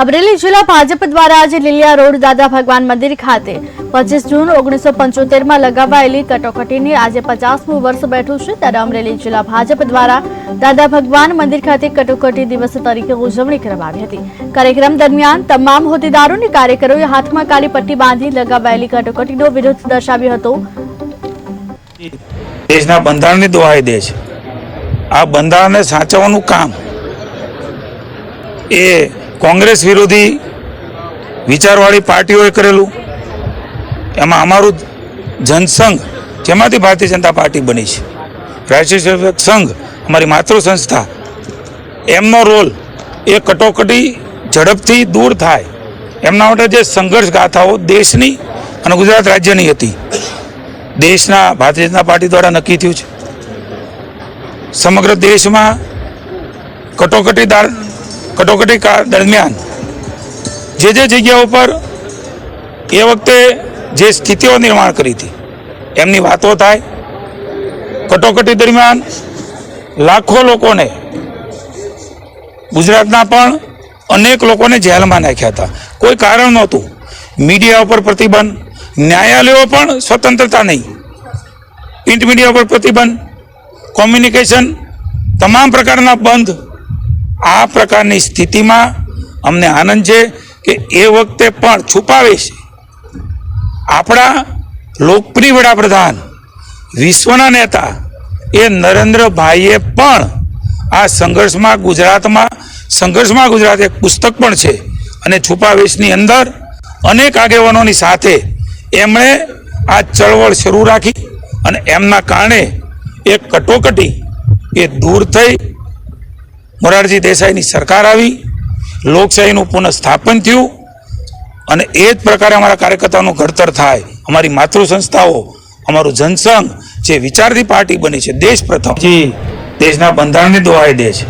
અમરેલી જિલ્લા ભાજપ દ્વારા આજે લીલિયા રોડ દાદા ભગવાન મંદિર ખાતે 25 જૂન 1975માં લગાવાયેલી કટોકટીની આજે 50મું વર્ષ બેઠું છે। ત્યારે અમરેલી જિલ્લા ભાજપ દ્વારા દાદા ભગવાન મંદિર ખાતે કટોકટી દિવસ તરીકે ઉજવણી કરવામાં આવી હતી। કાર્યક્રમ દરમિયાન તમામ હોદ્દેદારો અને કાર્યકરોએ હાથમાં કાળી પટ્ટી બાંધી લગાવાયેલી કટોકટીનો વિરોધ દર્શાવ્યો હતો। દેશના બંધારણની દોહાઈ દે છે। આ બંધારણને સાચવવાનું કામ એ कांग्रेस विरोधी विचारवाड़ी पार्टीओए करेलू। एमां अमारू जनसंघ जेमांथी भारतीय जनता पार्टी बनी है, राष्ट्रीय सेवक संघ अमारी मातृ संस्था एमनो रोल ए कटोकटी झड़पथी दूर थाय एमना माटे जे संघर्ष गाथाओ देशनी अने गुजरात राज्यनी हती देशना भारतीय जनता पार्टी द्वारा नक्की थयुं छे। समग्र देश में कटोकटी दरमियान जे जगह पर ए वक्ते जे स्थितिओ निर्माण करी थी एमनी वातो थाय। कटोकटी दरमियान लाखों लोकोने गुजरातना पण अनेक लोकोने जेल में नाख्या था, कोई कारण नहोतुं। मीडिया पर प्रतिबंध, न्यायालयों पण स्वतंत्रता नहीं, प्रिंट मीडिया पर प्रतिबंध, कम्युनिकेशन तमाम प्रकारना बंध। आ प्रकारनी स्थिति में अमने आनंद है कि ए वक्ते पण छुपावे छे आपड़ा लोकप्रिय वडाप्रधान विश्वना नेता ए नरेंद्र भाईए पण आ संघर्ष में गुजरात एक पुस्तक पण छे अने छुपावेशनी अंदर अनेक आगेवानोनी साथे एमणे आ चळवळ शरू राखी अने एमना कारणे एक कटोकटी ए दूर थई मोरारजी देसाईनी सरकार आई, लोकशाहीनु पुनઃस्थापन थयुं अने ए ज प्रकारे अमारा कार्यकर्ताओनुं घडतर थाय। अमारी मातृ संस्थाओ अमारुं जनसंघ जे विचारती पार्टी बनी छे देश प्रथम जी देशना बंधारणनी दोहाई दे छे।